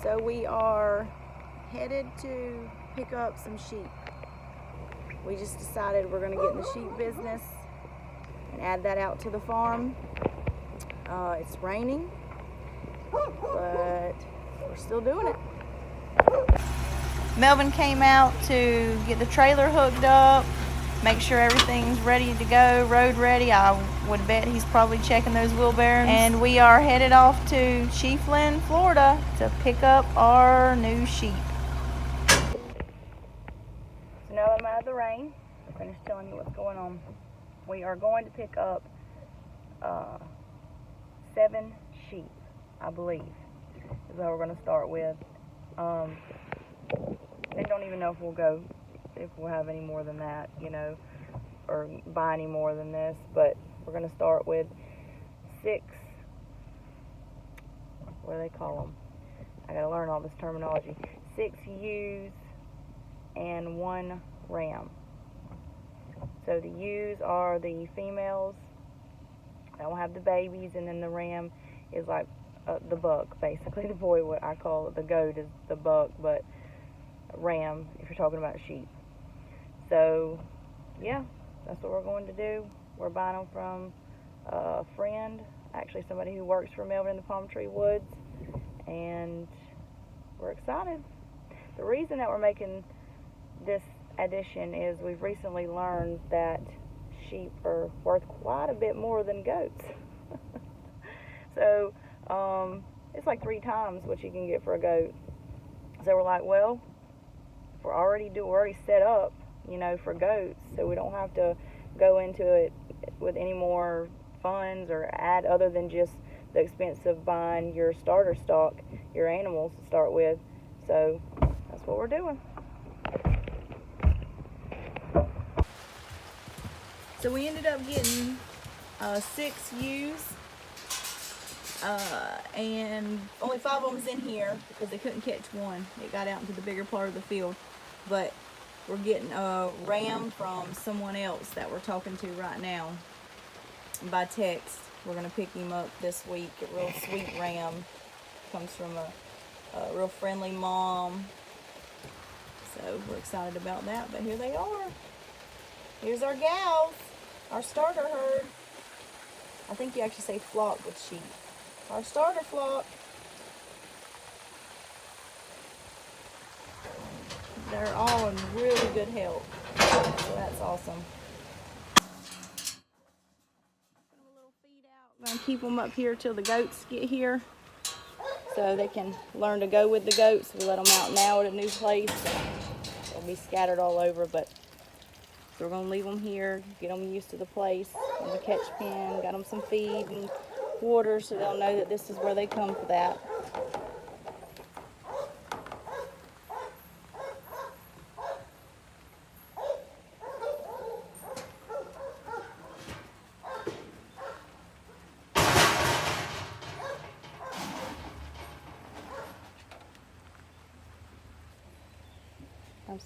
So we are headed to pick up some sheep. We just decided we're going to get in the sheep business and add that out to the farm. It's raining, but we're still doing it. Melvin came out to get the trailer hooked up, make sure everything's ready to go, road ready. I would bet he's probably checking those wheel bearings. And we are headed off to Chiefland, Florida to pick up our new sheep. So now I'm out of the rain. I'm finished telling you what's going on. We are going to pick up 7 sheep, I believe, is what we're going to start with. I don't even know if we'll have any more than that, you know, or buy any more than this, but we're going to start with 6, what do they call them? I got to learn all this terminology. 6 ewes and 1 ram. So the ewes are the females that will have the babies, and then the ram is like the buck, basically. The boy, what I call it, the goat is the buck, but ram if you're talking about sheep. So yeah, that's what we're going to do. We're buying them from a friend, actually somebody who works for Melvin in the Palm Tree Woods, and we're excited. The reason that we're making this addition is we've recently learned that sheep are worth quite a bit more than goats. So it's like 3 times what you can get for a goat. So we're like, well, we're already set up, you know, for goats, so we don't have to go into it with any more funds or add other than just the expense of buying your starter stock, your animals to start with. So that's what we're doing. So we ended up getting 6 ewes, and only 5 of them was in here because they couldn't catch one. It got out into the bigger part of the field. But we're getting a ram from someone else that we're talking to right now by text. We're going to pick him up this week. A real sweet ram. Comes from a real friendly mom. So we're excited about that. But here they are. Here's our gals. Our starter herd. I think you actually say flock with sheep. Our starter flock. They're all in really good health, so that's awesome. Put a little feed out. I'm gonna keep them up here till the goats get here, so they can learn to go with the goats. We let them out now at a new place. They'll be scattered all over, but we're gonna leave them here, get them used to the place, in the catch pen. Got them some feed and water, so they'll know that this is where they come for that.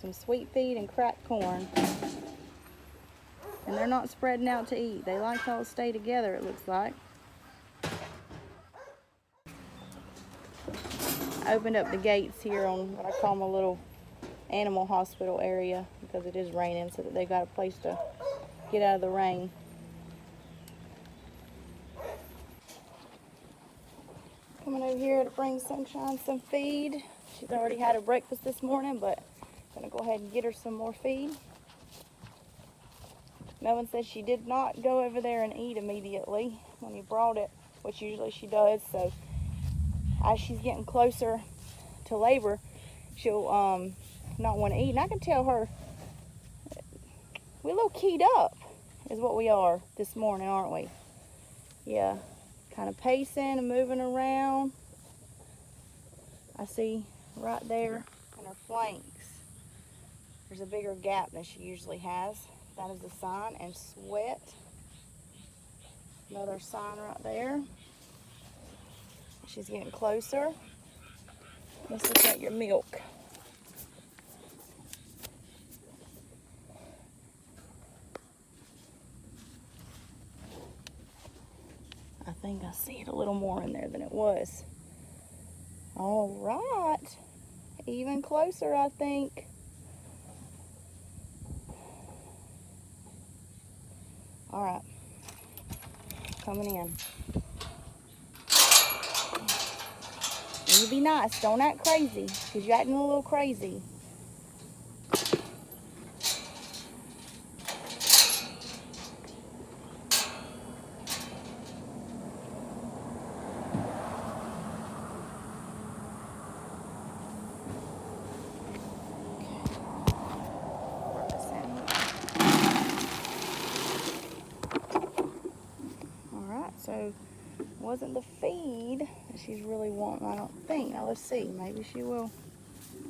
Some sweet feed and cracked corn, and they're not spreading out to eat. They like to all stay together, it looks like. I opened up the gates here on what I call my little animal hospital area because it is raining, so that they got a place to get out of the rain. Coming over here to bring Sunshine some feed. She's already had her breakfast this morning, but I'm gonna go ahead and get her some more feed. Melvin said she did not go over there and eat immediately when he brought it, which usually she does. So as she's getting closer to labor, she'll not want to eat. And I can tell her we're a little keyed up is what we are this morning, aren't we? Yeah, kind of pacing and moving around. I see right there in her flanks, there's a bigger gap than she usually has. That is a sign. And sweat, another sign right there. She's getting closer. Let's look at your milk. I think I see it a little more in there than it was. All right. Even closer, I think. All right. Coming in. You be nice. Don't act crazy, because you're acting a little crazy. Alright, so wasn't the feed that she's really wanting, I don't think. Now let's see, maybe she will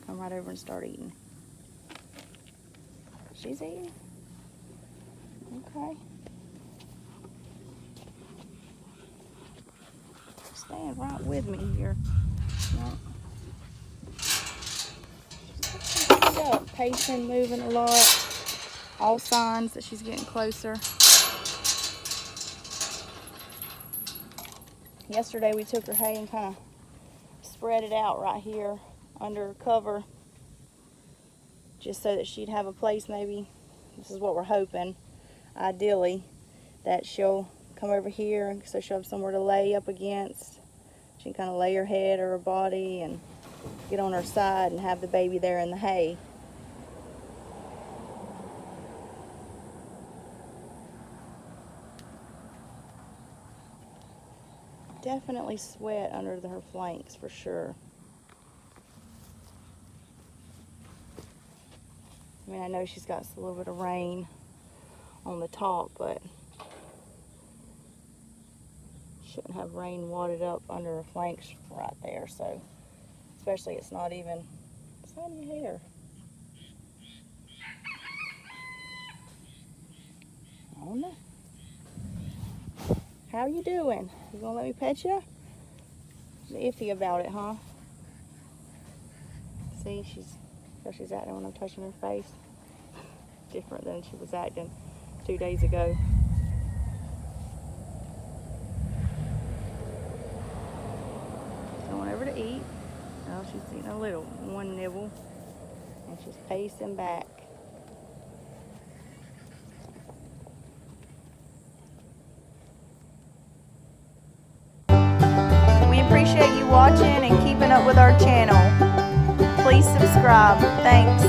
come right over and start eating. She's eating? Okay. Stand right with me here. No. She's up, pacing, moving a lot. All signs that she's getting closer. Yesterday we took her hay and kind of spread it out right here under cover, just so that she'd have a place, maybe, this is what we're hoping, ideally, that she'll come over here so she'll have somewhere to lay up against. She can kind of lay her head or her body and get on her side and have the baby there in the hay. Definitely sweat under her flanks for sure. I mean, I know she's got a little bit of rain on the top, but shouldn't have rain wadded up under her flanks right there. So, especially it's not even your hair. I don't know. How you doing? You gonna let me pet you? She's iffy about it, huh? See, she's acting when I'm touching her face. Different than she was acting 2 days ago. She's going over to eat. Oh, she's eating a little, one nibble, and she's pacing back. We appreciate you watching and keeping up with our channel. Please subscribe. Thanks.